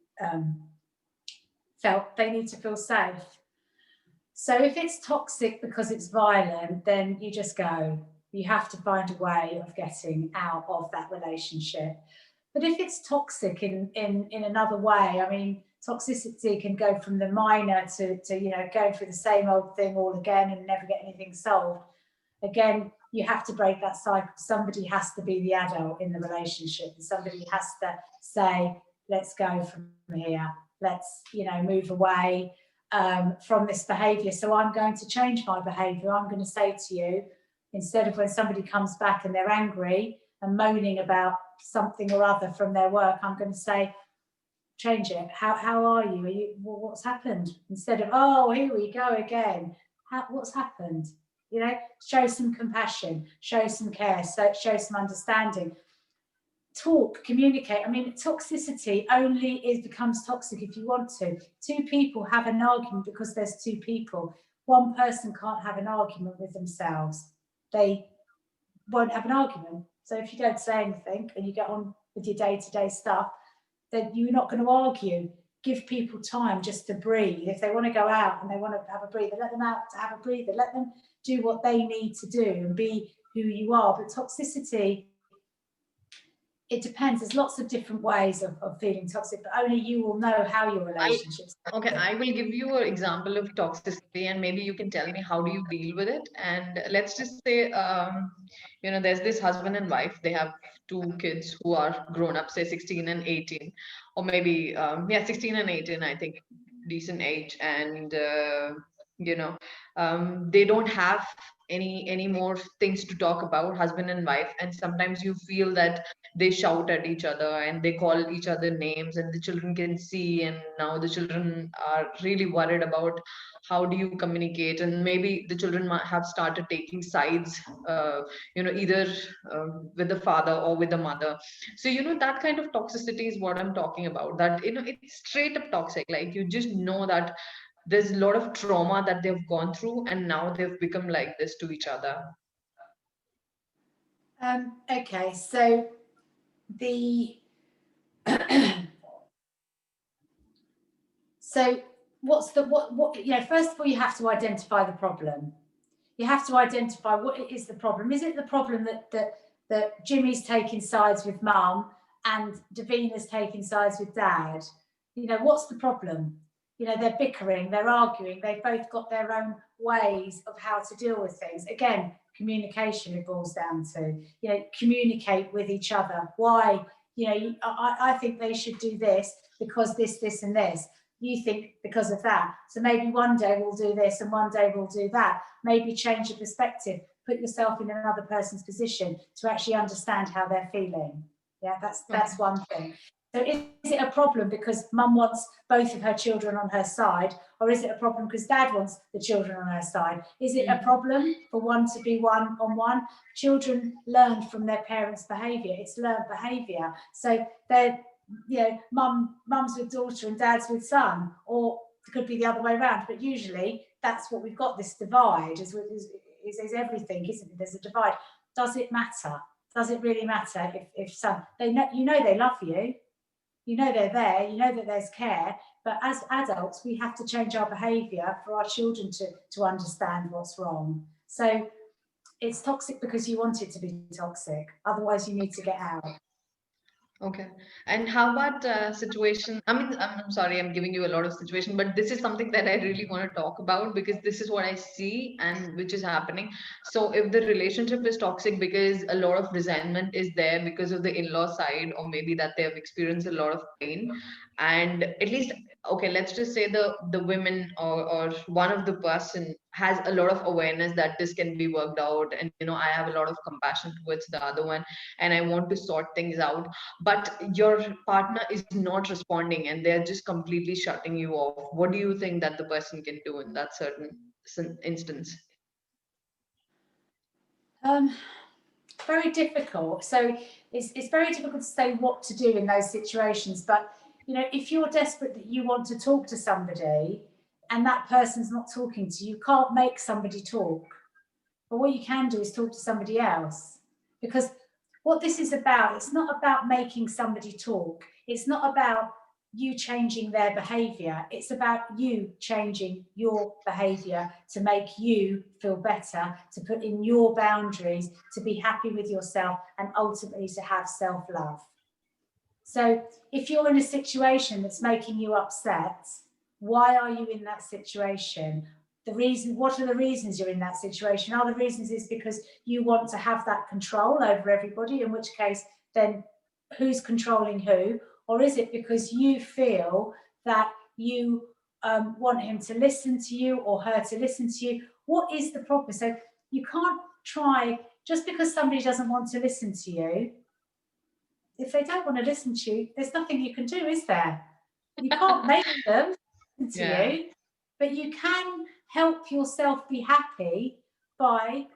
they need to feel safe. So if it's toxic because it's violent, then you just go. You have to find a way of getting out of that relationship. But if it's toxic in another way, I mean, toxicity can go from the minor to going through the same old thing all again and never get anything solved. Again, you have to break that cycle. Somebody has to be the adult in the relationship, and somebody has to say, let's go from here. Let's, move away from this behaviour. So I'm going to change my behaviour. I'm going to say to you, instead of when somebody comes back and they're angry and moaning about something or other from their work, I'm going to say, change it. How are you? What's happened? Instead of, oh, here we go again. What's happened? Show some compassion, show some care, show some understanding. Talk, communicate. I mean, toxicity only becomes toxic if you want to. Two people have an argument because there's two people. One person can't have an argument with themselves. They won't have an argument. So if you don't say anything and you get on with your day-to-day stuff, then you're not going to argue. Give people time just to breathe. If they want to go out and they want to have a breather, let them out to have a breather. Let them do what they need to do and be who you are. But toxicity, it depends. There's lots of different ways of feeling toxic, but only you will know how your relationships. Okay, I will give you an example of toxicity, and maybe you can tell me how do you deal with it. And let's just say, there's this husband and wife. They have two kids who are grown up, say 16 and 18, or maybe 16 and 18. I think decent age, and they don't have any more things to talk about, husband and wife. And sometimes you feel that they shout at each other and they call each other names, and the children can see, and now the children are really worried about how do you communicate. And maybe the children might have started taking sides, either with the father or with the mother. So that kind of toxicity is what I'm talking about, that it's straight up toxic. Like, you just know that there's a lot of trauma that they've gone through, and now they've become like this to each other. Okay, so the so what's the what first of all, you have to identify the problem. You have to identify what is the problem. Is it the problem that Jimmy's taking sides with mum and Davina's taking sides with dad? What's the problem? They're bickering, they're arguing, they've both got their own ways of how to deal with things. Again, communication, it boils down to, communicate with each other. Why? I think they should do this because this and this. You think because of that. So maybe one day we'll do this and one day we'll do that. Maybe change your perspective, put yourself in another person's position to actually understand how they're feeling. Yeah, that's one thing. So is it a problem because mum wants both of her children on her side, or is it a problem because dad wants the children on her side? Is it a problem for one to be one on one? Children learn from their parents' behaviour. It's learned behaviour. So they're, mum's with daughter and dad's with son, or it could be the other way around. But usually that's what we've got, this divide is everything, isn't it? There's a divide. Does it matter? Does it really matter if son, they know, they love you, they're there, that there's care, but as adults, we have to change our behaviour for our children to understand what's wrong. So it's toxic because you want it to be toxic. Otherwise, you need to get out. Okay. And how about situation? I mean, I'm sorry, I'm giving you a lot of situation, but this is something that I really want to talk about because this is what I see and which is happening. So if the relationship is toxic because a lot of resentment is there because of the in-law side, or maybe that they have experienced a lot of pain, and at least, okay, let's just say the women or one of the person has a lot of awareness that this can be worked out, and I have a lot of compassion towards the other one, and I want to sort things out, but your partner is not responding and they're just completely shutting you off. What do you think that the person can do in that certain instance? Very difficult. So it's very difficult to say what to do in those situations. But if you're desperate that you want to talk to somebody and that person's not talking to you, you can't make somebody talk. But what you can do is talk to somebody else, because what this is about, it's not about making somebody talk. It's not about you changing their behaviour. It's about you changing your behaviour to make you feel better, to put in your boundaries, to be happy with yourself, and ultimately to have self-love. So if you're in a situation that's making you upset, why are you in that situation? What are the reasons you're in that situation? Are the reasons is because you want to have that control over everybody, in which case then who's controlling who? Or is it because you feel that you want him to listen to you or her to listen to you? What is the problem? So you can't try, just because somebody doesn't want to listen to you, if they don't want to listen to you, there's nothing you can do, is there? You can't make them listen to Yeah. you, but you can help yourself be happy by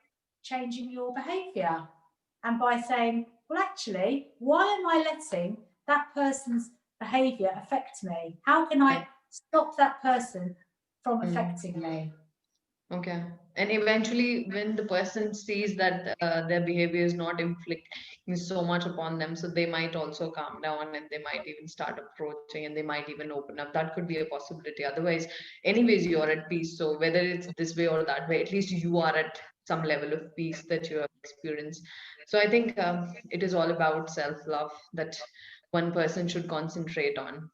changing your behaviour and by saying, well, actually, why am I letting that person's behaviour affect me? How can I stop that person from affecting me? Okay. And eventually, when the person sees that their behavior is not inflicting so much upon them, so they might also calm down and they might even start approaching and they might even open up. That could be a possibility. Otherwise, anyways, you're at peace. So whether it's this way or that way, at least you are at some level of peace that you have experienced. So I think it is all about self-love that one person should concentrate on.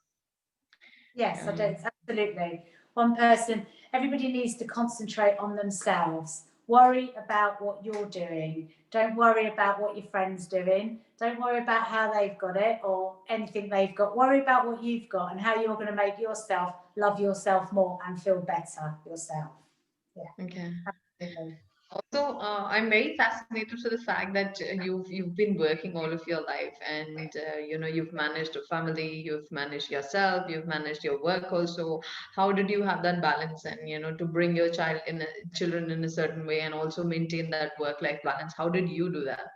Yes, I do, absolutely. One person, everybody needs to concentrate on themselves. Worry about what you're doing. Don't worry about what your friend's doing. Don't worry about how they've got it or anything they've got. Worry about what you've got and how you're going to make yourself love yourself more and feel better yourself. Yeah, Okay. absolutely. Also, I'm very fascinated to the fact that you've been working all of your life, and you've managed a family, you've managed yourself, you've managed your work also. How did you have that balance, and to bring your children in a certain way, and also maintain that work-life balance? How did you do that?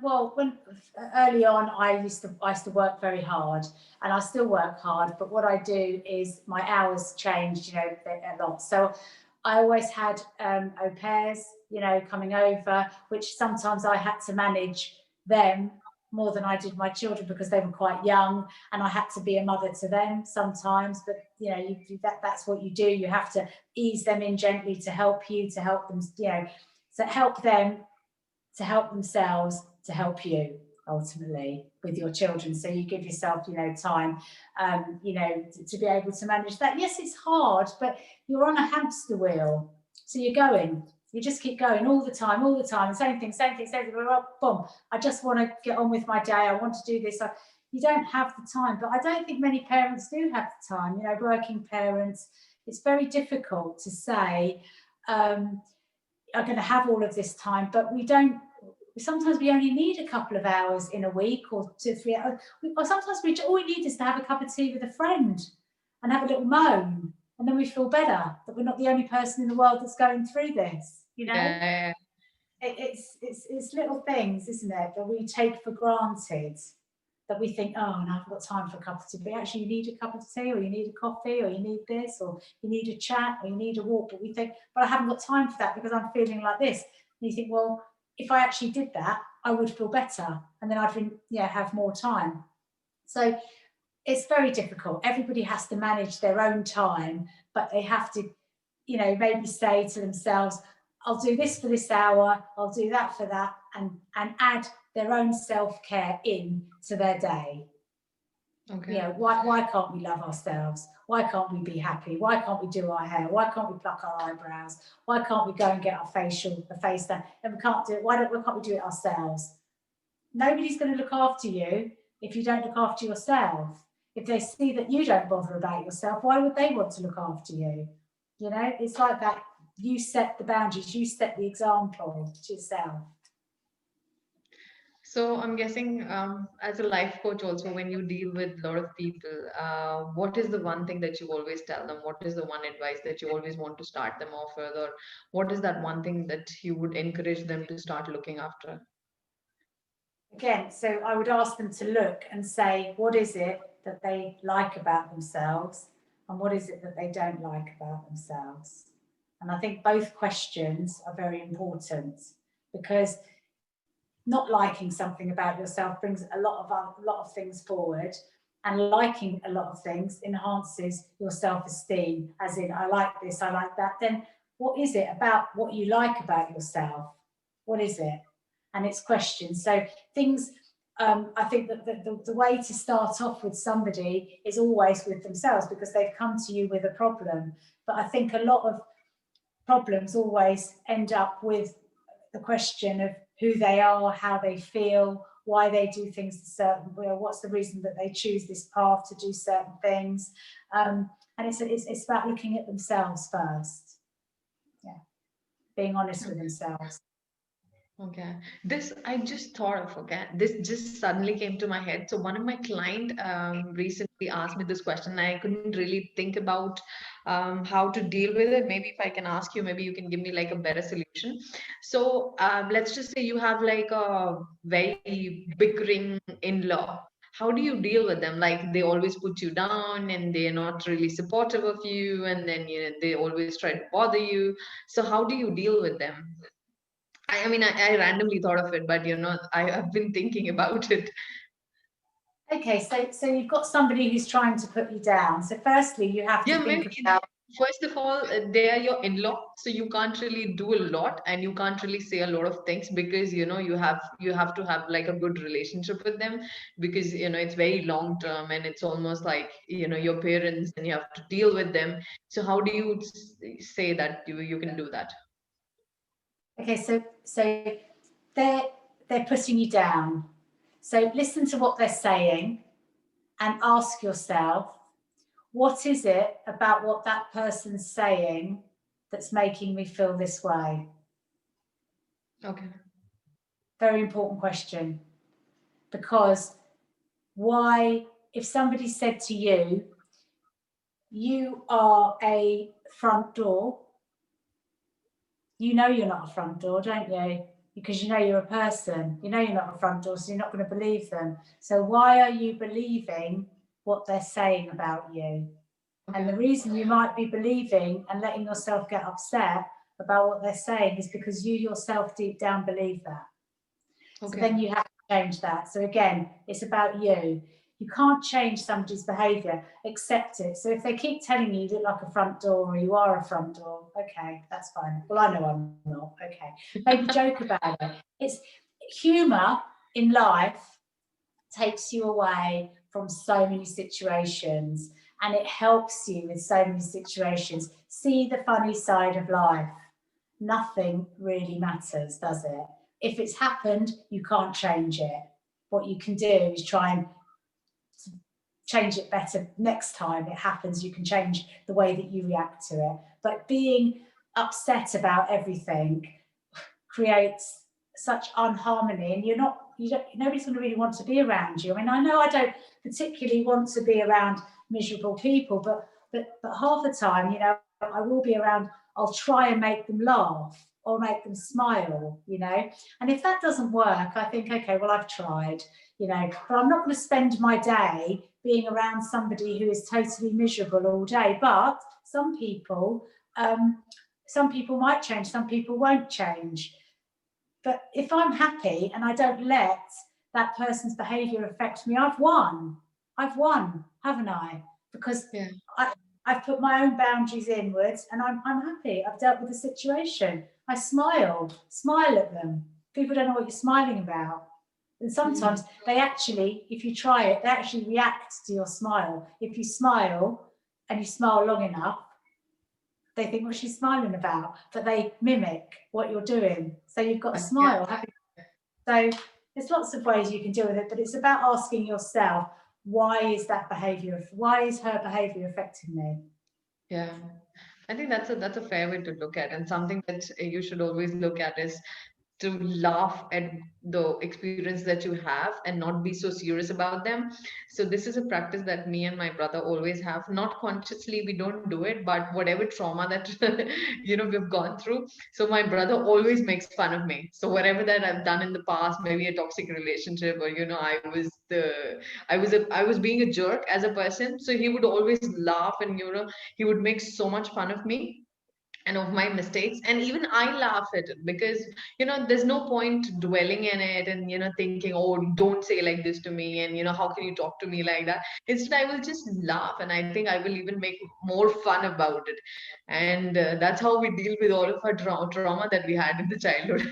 Well, when early on, I used to work very hard, and I still work hard. But what I do is my hours changed, a lot. So I always had au pairs, coming over, which sometimes I had to manage them more than I did my children because they were quite young, and I had to be a mother to them sometimes. But that's what you do. You have to ease them in gently to help you, to help them, to help them to help themselves, to help you ultimately with your children. So you give yourself, time, to be able to manage that. Yes, it's hard, but you're on a hamster wheel. So you're going, you just keep going all the time, all the time. Same thing, same thing, same thing. Boom. I just want to get on with my day. I want to do this. You don't have the time, but I don't think many parents do have the time. Working parents, it's very difficult to say, are going to have all of this time, but we don't. Sometimes we only need a couple of hours in a week or 2-3 hours. Or sometimes all we need is to have a cup of tea with a friend and have a little moan, and then we feel better that we're not the only person in the world that's going through this. Yeah. It's little things, isn't it, that we take for granted. That we think, oh, no, I've got time for a cup of tea. But actually, you need a cup of tea, or you need a coffee, or you need this, or you need a chat, or you need a walk. But we think, but I haven't got time for that because I'm feeling like this. And you think, well, if I actually did that, I would feel better, and then I'd have more time. So it's very difficult. Everybody has to manage their own time, but they have to, maybe say to themselves, I'll do this for this hour, I'll do that for that, and add their own self-care in to their day. Okay. Why can't we love ourselves? Why can't we be happy? Why can't we do our hair? Why can't we pluck our eyebrows? Why can't we go and get our face done? And we can't do it. Why can't we do it ourselves? Nobody's going to look after you if you don't look after yourself. If they see that you don't bother about yourself, why would they want to look after you? It's like that. You set the boundaries, you set the example to yourself. So I'm guessing, as a life coach, also when you deal with a lot of people, what is the one thing that you always tell them? What is the one advice that you always want to start them off with, or what is that one thing that you would encourage them to start looking after? Again, so I would ask them to look and say, what is it that they like about themselves, and what is it that they don't like about themselves? And I think both questions are very important, because not liking something about yourself brings a lot of things forward, and liking a lot of things enhances your self-esteem, as in, I like this, I like that. Then what is it about what you like about yourself? What is it? And it's questions. So things, I think that the way to start off with somebody is always with themselves, because they've come to you with a problem. But I think a lot of problems always end up with the question of who they are, how they feel, why they do things a certain way, what's the reason that they choose this path to do certain things. And it's about looking at themselves first. Yeah, being honest with themselves. Okay. This I just thought of, okay. This just suddenly came to my head. So one of my client recently asked me this question, and I couldn't really think about how to deal with it. Maybe if I can ask you, maybe you can give me like a better solution. So let's just say you have like a very bickering in-law. How do you deal with them? Like they always put you down and they're not really supportive of you, and then they always try to bother you. So how do you deal with them? I mean, I randomly thought of it, but I've been thinking about it. Okay, so you've got somebody who's trying to put you down. So firstly, you have to Yeah, think maybe about. first of all, they are your in-law, so you can't really do a lot, and you can't really say a lot of things because you have to have like a good relationship with them, because it's very long term, and it's almost like your parents, and you have to deal with them. So how do you say that you can do that? Okay, so they're they're putting you down. So listen to what they're saying and ask yourself, what is it about what that person's saying that's making me feel this way? Okay. Very important question. Because why, if somebody said to you, you are a front door, you know you're not a front door, don't you? Because you know you're a person. You know you're not a front door, so you're not going to believe them. So why are you believing what they're saying about you? And the Okay. reason you might be believing and letting yourself get upset about what they're saying is because you yourself deep down believe that. So Okay. then you have to change that. So again, it's about you. You can't change somebody's behaviour, accept it. So if they keep telling you you look like a front door or you are a front door, okay, that's fine. Well, I know I'm not, okay. Maybe joke about it. It's humour in life takes you away from so many situations, and it helps you with so many situations. See the funny side of life. Nothing really matters, does it? If it's happened, you can't change it. What you can do is try and change it better next time it happens. You can change the way that you react to it. But being upset about everything creates such unharmony, and nobody's going to really want to be around you. I mean, I know I don't particularly want to be around miserable people, but half the time, I will be around. I'll try and make them laugh or make them smile, and if that doesn't work, I think, okay, well, I've tried, but I'm not going to spend my day being around somebody who is totally miserable all day. But some people might change, some people won't change. But if I'm happy and I don't let that person's behaviour affect me, I've won. I've won, haven't I? Because Yeah. I've put my own boundaries inwards, and I'm happy. I've dealt with the situation. I smile at them. People don't know what you're smiling about. And sometimes they actually, if you try it, they actually react to your smile. If you smile and you smile long enough, they think what she's smiling about, but they mimic what you're doing. So you've got a Yeah. smile. So there's lots of ways you can deal with it, but it's about asking yourself, why is her behavior affecting me? Yeah. I think that's a fair way to look at, and something that you should always look at is to laugh at the experience that you have and not be so serious about them. So this is a practice that me and my brother always have. Not consciously, we don't do it, but whatever trauma that we've gone through. So my brother always makes fun of me. So whatever that I've done in the past, maybe a toxic relationship, or I was being a jerk as a person. So he would always laugh, and he would make so much fun of me. and of my mistakes, and even I laugh at it, because there's no point dwelling in it and thinking, oh, don't say like this to me, and how can you talk to me like that. Instead, I will just laugh, and I think I will even make more fun about it. And that's how we deal with all of our trauma that we had in the childhood.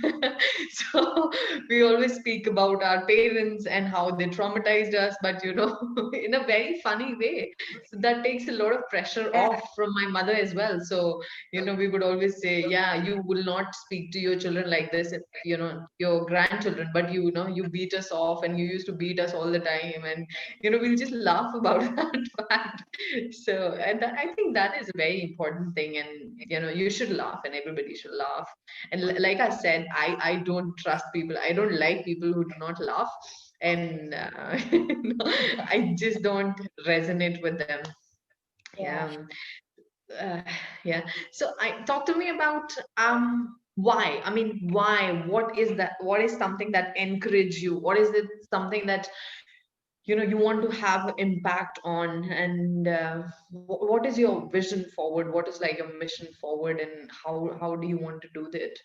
So we always speak about our parents and how they traumatized us, but in a very funny way. So that takes a lot of pressure Yeah, off from my mother as well. So we would always say, yeah, you will not speak to your children like this, if, your grandchildren, but you beat us off, and you used to beat us all the time. And, we'll just laugh about that fact. So, and I think that is a very important thing. And, you should laugh, and everybody should laugh. And like I said, I don't trust people. I don't like people who do not laugh. And I just don't resonate with them. yeah. Yeah. uh, yeah. So I talk to me about why. I mean, why? What is that? What is something that encourage you? What is it something that you want to have impact on? And what is your vision forward? What is like your mission forward, and how do you want to do that?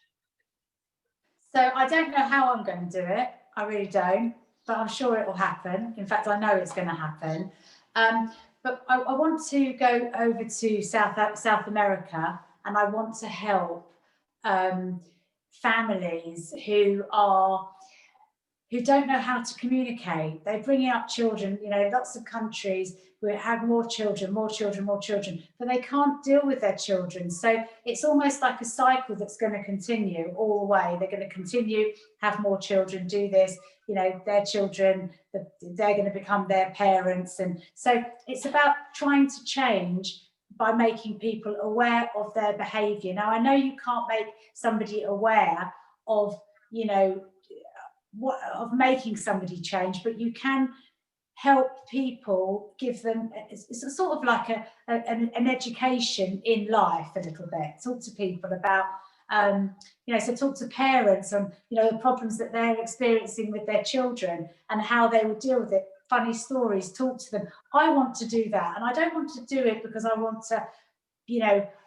So I don't know how I'm going to do it. I really don't, but I'm sure it will happen. In fact, I know it's going to happen. Um, but I want to go over to South America, and I want to help um, families who don't know how to communicate. They're bringing up children, lots of countries who have more children, more children, more children, but they can't deal with their children. So it's almost like a cycle that's going to continue all the way. They're going to continue, have more children, do this, their children, they're going to become their parents. And so it's about trying to change by making people aware of their behavior. Now, I know you can't make somebody aware of, you know, of making somebody change, but you can help people, give them, it's sort of like an education in life a little bit. Talk to people about, so talk to parents on, the problems that they're experiencing with their children and how they would deal with it. Funny stories, talk to them. I want to do that, and I don't want to do it because I want to,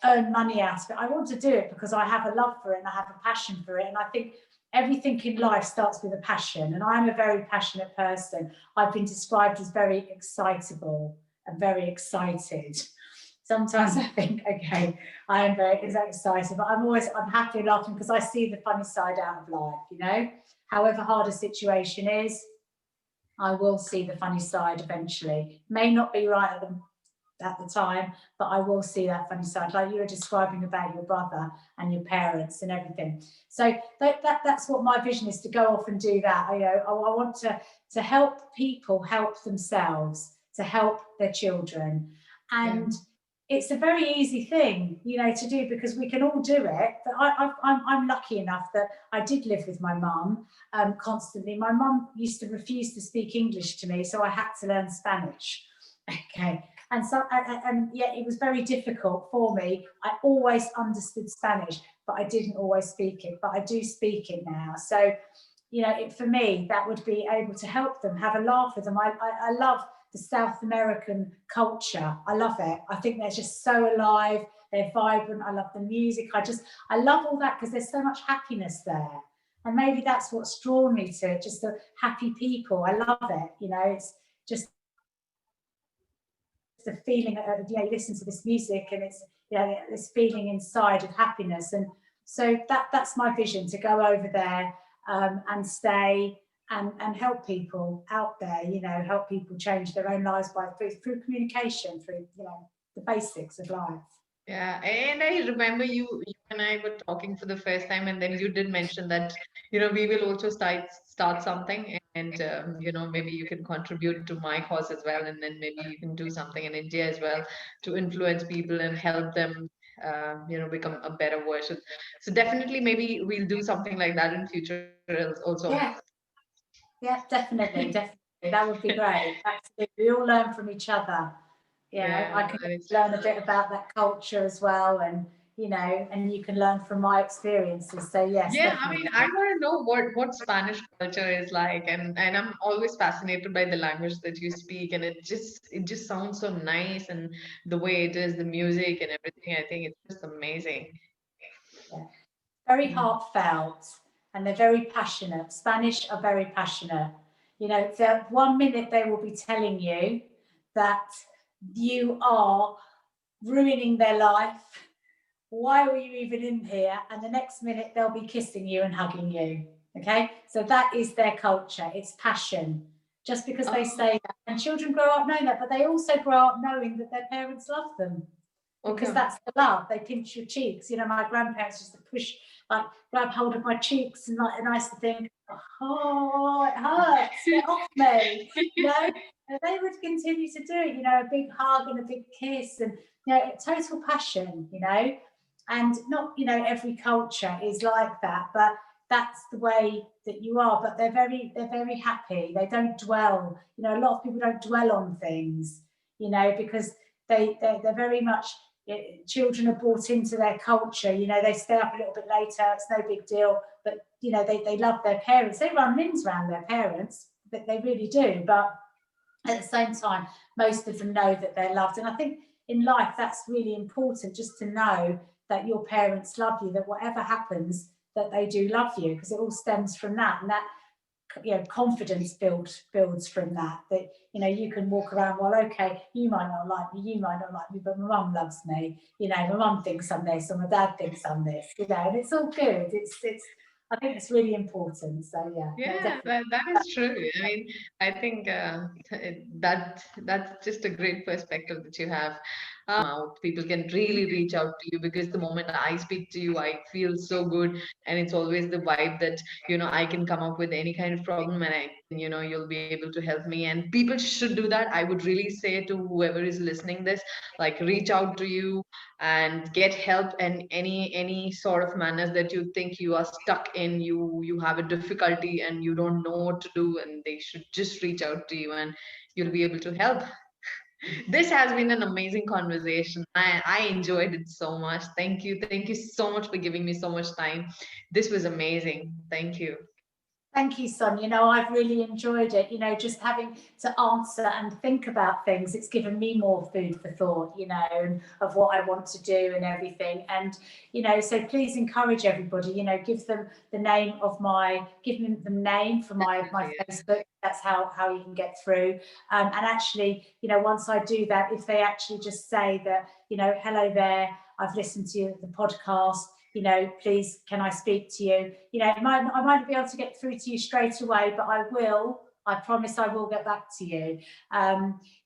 earn money out of it. I want to do it because I have a love for it and I have a passion for it. And I think everything in life starts with a passion. And I'm a very passionate person. I've been described as very excitable and very excited. Sometimes I think, okay, I am very excited, but I'm happy and laughing because I see the funny side out of life, However hard a situation is, I will see the funny side eventually. May not be right at the time, but I will see that funny side, like you were describing about your brother and your parents and everything. So that's what my vision is, to go off and do that. I want to help people help themselves, to help their children, Yeah. and it's a very easy thing, to do, because we can all do it. But I'm lucky enough that I did live with my mum constantly. My mum used to refuse to speak English to me, so I had to learn Spanish. Okay, and yet it was very difficult for me. I always understood Spanish, but I didn't always speak it. But I do speak it now. So, for me, that would be able to help them, have a laugh with them. I love the South American culture. I love it. I think they're just so alive. They're vibrant. I love the music. I love all that because there's so much happiness there. And maybe that's what's drawn me to it, just the happy people. I love it. It's just the feeling of, you listen to this music and it's, this feeling inside of happiness. And so that's my vision, to go over there and stay and help people out there, help people change their own lives through communication, through, the basics of life. Yeah, and I remember you and I were talking for the first time, and then you did mention that we will also start something, and maybe you can contribute to my cause as well, and then maybe you can do something in India as well to influence people and help them, become a better version. So definitely, maybe we'll do something like that in future also. Yeah, yeah, definitely, definitely. That would be great. Absolutely. We all learn from each other. Yeah, I can that is. learn a bit about that culture as well, and and you can learn from my experiences. So yes, Yeah, I definitely. mean, I want to know what Spanish culture is like, and I'm always fascinated by the language that you speak, and it just sounds so nice, and the way it is, the music and everything. I think it's just amazing. Very heartfelt, and they're very passionate. Spanish are very passionate. You know, 1 minute they will be telling you that you are ruining their life. Why were you even in here? And the next minute they'll be kissing you and hugging you. Okay, so that is their culture. It's passion. Just because they say that, and children grow up knowing that, but they also grow up knowing that their parents love them. Because that's the love. They pinch your cheeks. You know, my grandparents used to push, like, grab hold of my cheeks, and I used to think, oh, it hurts, get off me. You know, and they would continue to do it. You know, a big hug and a big kiss, and you know, total passion. You know, and not, you know, every culture is like that, but that's the way that you are. But they're very happy. They don't dwell. You know, a lot of people don't dwell on things. You know, because they're very much. Children are brought into their culture. You know, they stay up a little bit later. It's no big deal. But you know, they love their parents. They run rings around their parents, but they really do. But at the same time, most of them know that they're loved. And I think in life, that's really important, just to know that your parents love you. That whatever happens, that they do love you, because it all stems from that. And that, you know, confidence builds from that. That, you know, you can walk around, well, okay, you might not like me, but my mum loves me. You know, my mum thinks I'm this, or my dad thinks I'm this. You know, and it's all good. It's I think it's really important. So Yeah, that is true. I mean, I think that's just a great perspective that you have. Out, people can really reach out to you, because the moment I speak to you, I feel so good, and it's always the vibe that, you know, I can come up with any kind of problem, and you know, you'll be able to help me. And people should do that. I would really say to whoever is listening this, like, reach out to you and get help in any sort of manners that you think you are stuck in, you have a difficulty and you don't know what to do, and they should just reach out to you and you'll be able to help. This has been an amazing conversation. I enjoyed it so much. Thank you so much for giving me so much time. This was amazing. Thank you. Thank you, Sonia. You know, I've really enjoyed it. You know, just having to answer and think about things, it's given me more food for thought, you know, and of what I want to do and everything. And, you know, so please encourage everybody, you know, give them the name for my Facebook. That's how you can get through. And actually, you know, once I do that, if they actually just say that, you know, hello there, I've listened to the podcast, you know, please, can I speak to you? You know, I might not be able to get through to you straight away, but I promise I will get back to you.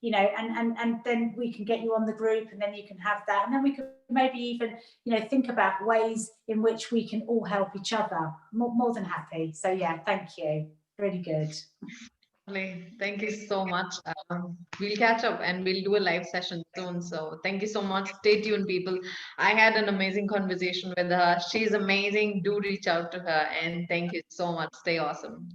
You know, and then we can get you on the group, and then you can have that. And then we could maybe even, you know, think about ways in which we can all help each other. More than happy. So yeah, thank you. Really good. Thank you so much. We'll catch up and we'll do a live session soon. So thank you so much. Stay tuned, people. I had an amazing conversation with her. She's amazing. Do reach out to her. And thank you so much. Stay awesome.